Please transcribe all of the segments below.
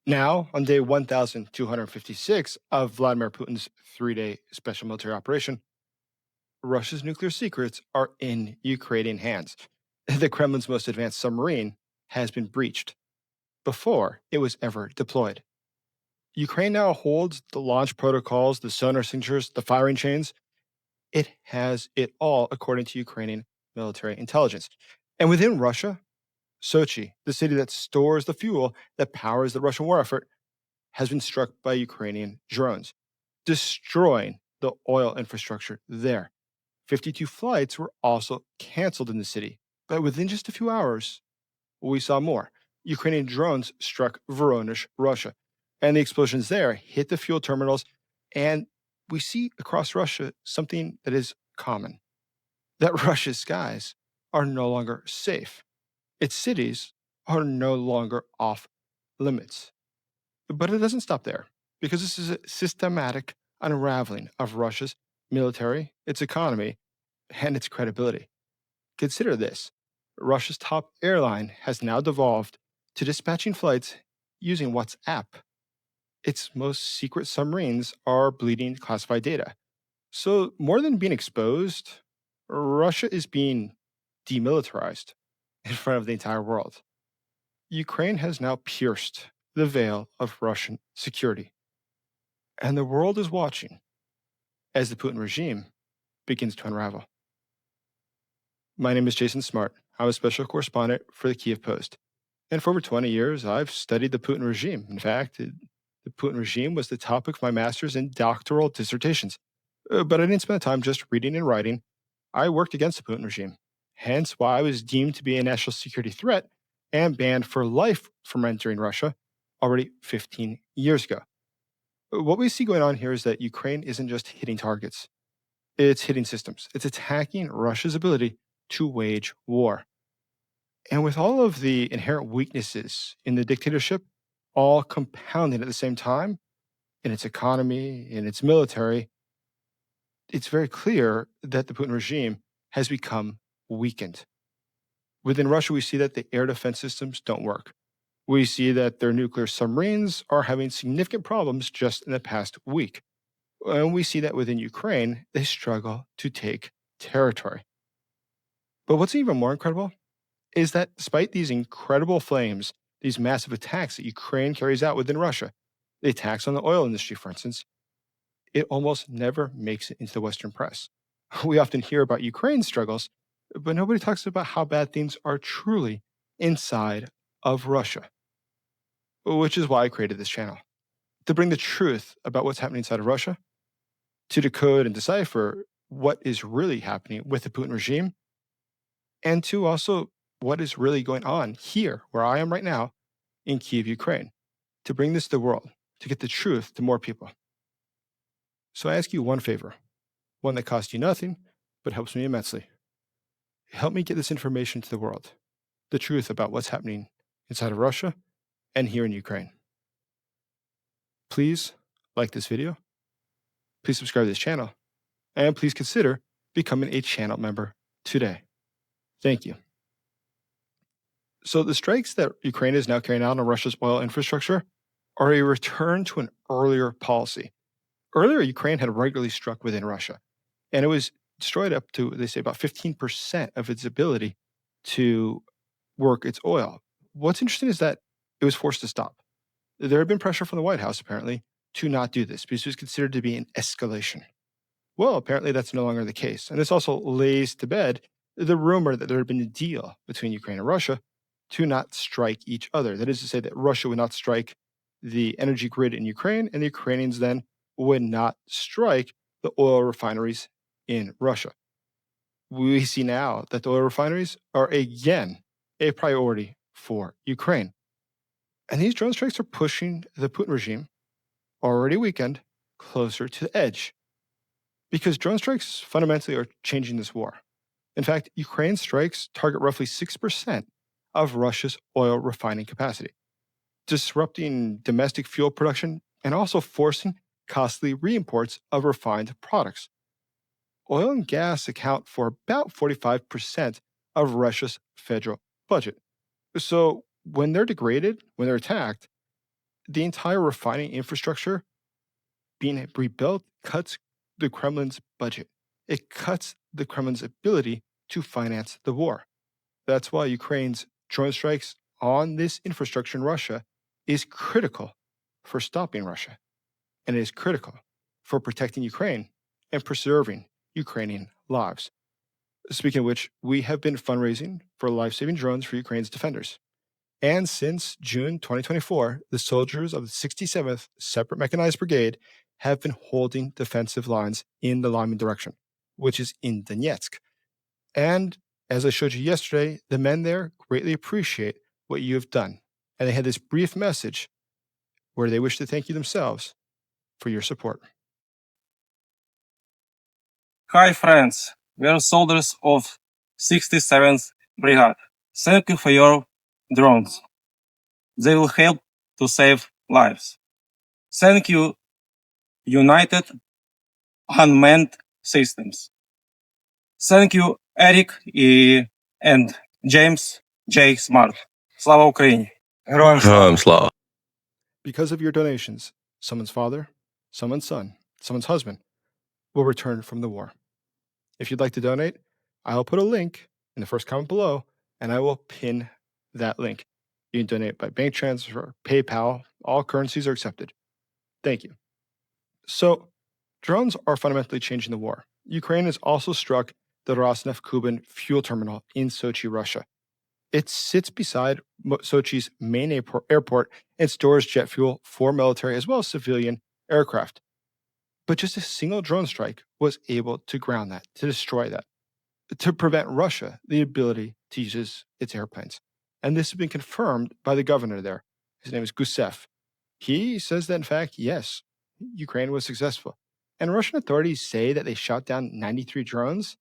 Now, on day 1256 of Vladimir Putin's 3-day special military operation, Russia's nuclear secrets are in Ukrainian hands. The Kremlin's most advanced submarine has been breached before it was ever deployed. Ukraine now holds the launch protocols, the sonar signatures, the firing chains. It has it all, according to Ukrainian military intelligence. And within Russia, Sochi, the city that stores the fuel that powers the Russian war effort, has been struck by Ukrainian drones, destroying the oil infrastructure there. 52 flights were also canceled in the city. But within just a few hours, we saw more. Ukrainian drones struck Voronezh, Russia, and the explosions there hit the fuel terminals. And we see across Russia something that is common, that Russia's skies are no longer safe. Its cities are no longer off limits. But it doesn't stop there, because this is a systematic unraveling of Russia's military, its economy, and its credibility. Consider this: Russia's top airline has now devolved to dispatching flights using WhatsApp. Its most secret submarines are bleeding classified data. So, more than being exposed, Russia is being demilitarized in front of the entire world. Ukraine has now pierced the veil of Russian security, and the world is watching as the Putin regime begins to unravel. My name is Jason Smart. I'm a special correspondent for the Kiev Post. And for over 20 years, I've studied the Putin regime. In fact, the Putin regime was the topic of my master's and doctoral dissertations. But I didn't spend time just reading and writing. I worked against the Putin regime, hence why I was deemed to be a national security threat and banned for life from entering Russia already 15 years ago. What we see going on here is that Ukraine isn't just hitting targets, it's hitting systems. It's attacking Russia's ability to wage war. And with all of the inherent weaknesses in the dictatorship, all compounding at the same time in its economy, in its military, it's very clear that the Putin regime has become weakened. Within Russia, we see that the air defense systems don't work. We see that their nuclear submarines are having significant problems just in the past week. And we see that within Ukraine, they struggle to take territory. But what's even more incredible is that despite these incredible flames, these massive attacks that Ukraine carries out within Russia, the attacks on the oil industry, for instance, it almost never makes it into the Western press. We often hear about Ukraine's struggles, but nobody talks about how bad things are truly inside of Russia, which is why I created this channel, to bring the truth about what's happening inside of Russia, to decode and decipher what is really happening with the Putin regime, and to also what is really going on here, where I am right now, in Kiev, Ukraine, to bring this to the world, to get the truth to more people. So I ask you one favor, one that costs you nothing, but helps me immensely. Help me get this information to the world, the truth about what's happening inside of Russia and here in Ukraine. Please like this video, please subscribe to this channel, and please consider becoming a channel member today. Thank you. So the strikes that Ukraine is now carrying out on Russia's oil infrastructure are a return to an earlier policy. Earlier, Ukraine had regularly struck within Russia, and it was destroyed up to, they say, about 15% of its ability to work its oil. What's interesting is that it was forced to stop. There had been pressure from the White House, apparently, to not do this because it was considered to be an escalation. Well, apparently that's no longer the case. And this also lays to bed the rumor that there had been a deal between Ukraine and Russia to not strike each other. That is to say that Russia would not strike the energy grid in Ukraine, and the Ukrainians then would not strike the oil refineries in Russia. We see now that the oil refineries are again a priority for Ukraine. And these drone strikes are pushing the Putin regime, already weakened, closer to the edge. Because drone strikes fundamentally are changing this war. In fact, Ukraine's strikes target roughly 6% of Russia's oil refining capacity, disrupting domestic fuel production and also forcing costly reimports of refined products. Oil and gas account for about 45% of Russia's federal budget. So when they're degraded, when they're attacked, The entire refining infrastructure being rebuilt cuts the Kremlin's budget. It cuts the Kremlin's ability to finance the war. That's why Ukraine's drone strikes on this infrastructure in Russia is critical for stopping Russia. And it is critical for protecting Ukraine and preserving Ukrainian lives. Speaking of which, we have been fundraising for life-saving drones for Ukraine's defenders. And since June 2024, the soldiers of the 67th Separate Mechanized Brigade have been holding defensive lines in the Lyman direction, which is in Donetsk. And as I showed you yesterday, the men there greatly appreciate what you have done. And they had this brief message where they wish to thank you themselves for your support. Hi friends, we are soldiers of 67th Brigade. Thank you for your drones. They will help to save lives. Thank you, United Unmanned Systems. Thank you, Eric and James J. Smart. Слава Україні! Героям слава! Because of your donations, someone's father, someone's son, someone's husband will return from the war. If you'd like to donate, I'll put a link in the first comment below, and I will pin that link. You can donate by bank transfer, PayPal, all currencies are accepted. Thank you. So, drones are fundamentally changing the war. Ukraine has also struck the Rosneft-Kuban fuel terminal in Sochi, Russia. It sits beside Sochi's main airport and stores jet fuel for military as well as civilian aircraft. But just a single drone strike was able to ground that, to destroy that, to prevent Russia the ability to use its airplanes. And this has been confirmed by the governor there. His name is Gusev. He says that, in fact, yes, Ukraine was successful. And Russian authorities say that they shot down 93 drones,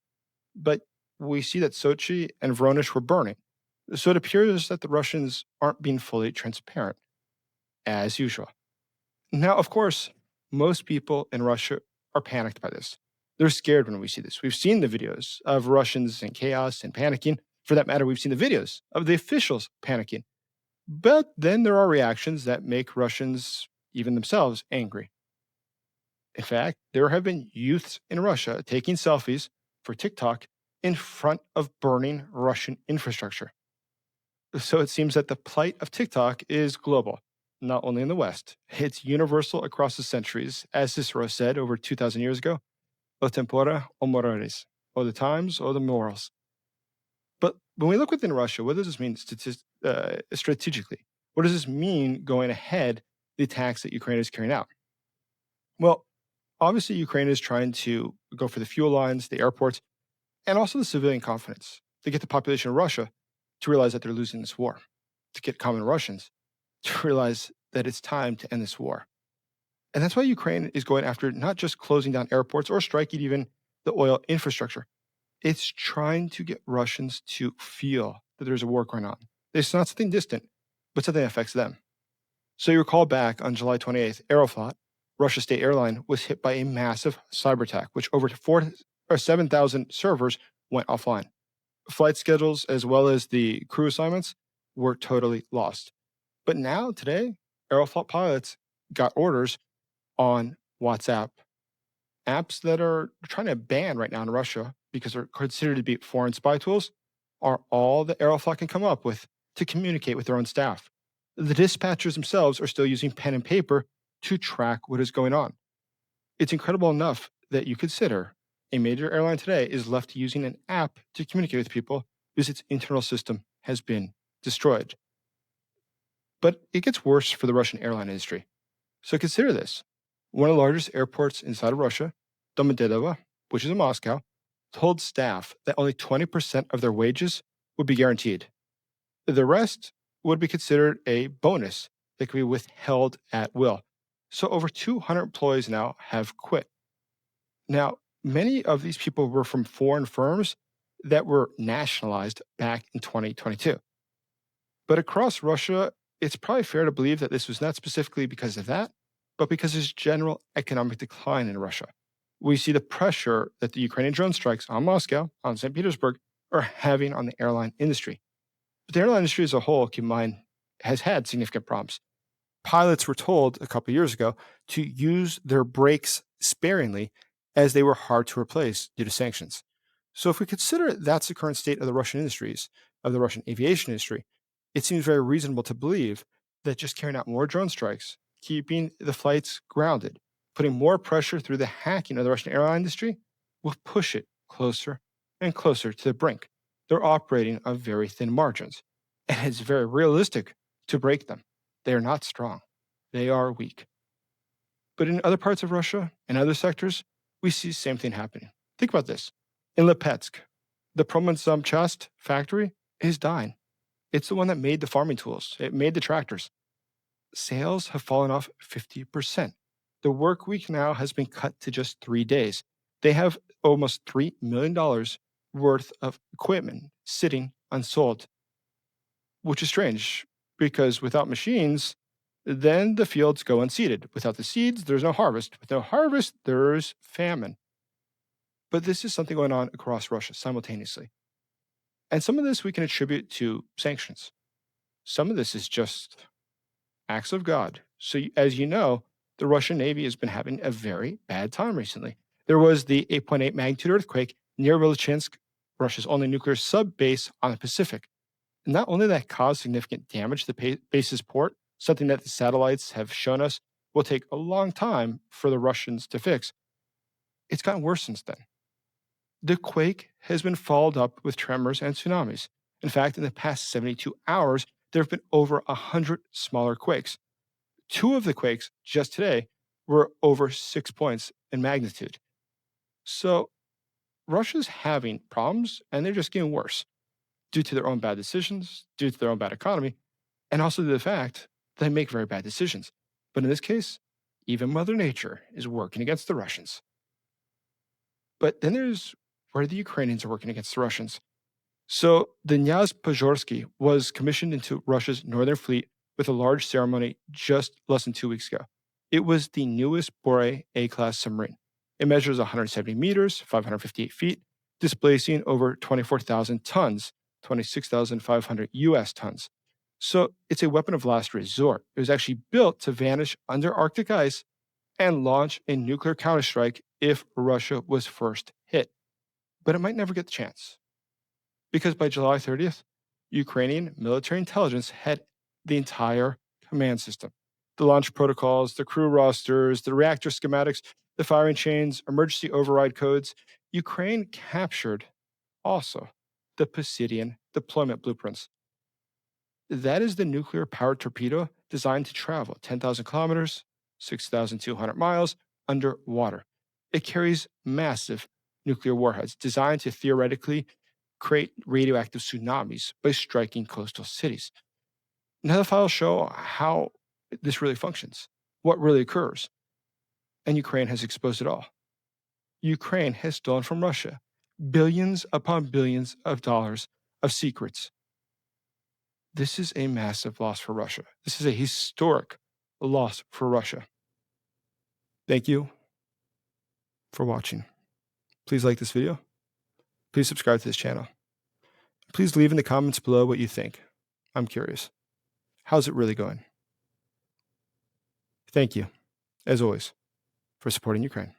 but we see that Sochi and Voronezh were burning. So it appears that the Russians aren't being fully transparent, as usual. Now, of course, most people in Russia are panicked by this. They're scared when we see this. We've seen the videos of Russians in chaos and panicking. For that matter, we've seen the videos of the officials panicking. But then there are reactions that make Russians, even themselves, angry. In fact, there have been youths in Russia taking selfies for TikTok in front of burning Russian infrastructure. So it seems that the plight of TikTok is global, not only in the West. It's universal across the centuries, as Cicero said over 2,000 years ago, o tempora o mores, or the times or the morals. But when we look within Russia, what does this mean strategically? What does this mean going ahead the attacks that Ukraine is carrying out? Well, obviously, Ukraine is trying to go for the fuel lines, the airports, and also the civilian confidence to get the population of Russia to realize that they're losing this war, to get common Russians to realize that it's time to end this war. And that's why Ukraine is going after not just closing down airports or striking even the oil infrastructure. It's trying to get Russians to feel that there's a war going on. It's not something distant, but something that affects them. So you recall back on July 28th, Aeroflot, Russia's state airline, was hit by a massive cyber attack, which over 7,000 servers went offline. Flight schedules, as well as the crew assignments, were totally lost. But now, today, Aeroflot pilots got orders on WhatsApp. Apps that are trying to ban right now in Russia because they're considered to be foreign spy tools are all that Aeroflot can come up with to communicate with their own staff. The dispatchers themselves are still using pen and paper to track what is going on. It's incredible enough that you consider a major airline today is left using an app to communicate with people because its internal system has been destroyed. But it gets worse for the Russian airline industry. So consider this. One of the largest airports inside of Russia, Domodedovo, which is in Moscow, told staff that only 20% of their wages would be guaranteed. The rest would be considered a bonus that could be withheld at will. So over 200 employees now have quit. Now, many of these people were from foreign firms that were nationalized back in 2022. But across Russia, it's probably fair to believe that this was not specifically because of that, but because there's general economic decline in Russia. We see the pressure that the Ukrainian drone strikes on Moscow, on St. Petersburg, are having on the airline industry. But the airline industry as a whole, keep in mind, has had significant problems. Pilots were told a couple years ago to use their brakes sparingly as they were hard to replace due to sanctions. So if we consider that's the current state of the Russian industries, of the Russian aviation industry, it seems very reasonable to believe that just carrying out more drone strikes, keeping the flights grounded, putting more pressure through the hacking of the Russian airline industry will push it closer and closer to the brink. They're operating on very thin margins, and it's very realistic to break them. They are not strong. They are weak. But in other parts of Russia and other sectors, we see the same thing happening. Think about this. In Lipetsk, the Promonzamchast factory is dying. It's the one that made the farming tools. It made the tractors. Sales have fallen off 50%. The work week now has been cut to just 3 days. They have almost $3 million worth of equipment sitting unsold, which is strange because without machines, then the fields go unseeded. Without the seeds, there's no harvest. With no harvest, there's famine. But this is something going on across Russia simultaneously. And some of this we can attribute to sanctions. Some of this is just acts of God. So, as you know, the Russian Navy has been having a very bad time recently. There was the 8.8 magnitude earthquake near Vilchinsk, Russia's only nuclear sub base on the Pacific. And not only that caused significant damage to the base's port, something that the satellites have shown us will take a long time for the Russians to fix, it's gotten worse since then. The quake has been followed up with tremors and tsunamis. In fact, in the past 72 hours, there have been over 100 smaller quakes. 2 of the quakes just today were over 6 points in magnitude. So Russia's having problems, and they're just getting worse due to their own bad decisions, due to their own bad economy, and also the fact they make very bad decisions. But in this case, even Mother Nature is working against the Russians. But then there's where the Ukrainians are working against the Russians. So the Knyaz Pozharsky was commissioned into Russia's Northern Fleet with a large ceremony just less than 2 weeks ago. It was the newest Bore A-class submarine. It measures 170 meters, 558 feet, displacing over 24,000 tons, 26,500 US tons. So it's a weapon of last resort. It was actually built to vanish under Arctic ice and launch a nuclear counterstrike if Russia was first hit. But it might never get the chance. Because by July 30th, Ukrainian military intelligence had the entire command system. The launch protocols, the crew rosters, the reactor schematics, the firing chains, emergency override codes. Ukraine captured also the Poseidonia deployment blueprints. That is the nuclear-powered torpedo designed to travel 10,000 kilometers, 6,200 miles underwater. It carries massive nuclear warheads designed to theoretically create radioactive tsunamis by striking coastal cities. Now, the files show how this really functions, what really occurs. And Ukraine has exposed it all. Ukraine has stolen from Russia billions upon billions of dollars of secrets. This is a massive loss for Russia. This is a historic loss for Russia. Thank you for watching. Please like this video. Please subscribe to this channel. Please leave in the comments below what you think. I'm curious. How's it really going? Thank you, as always, for supporting Ukraine.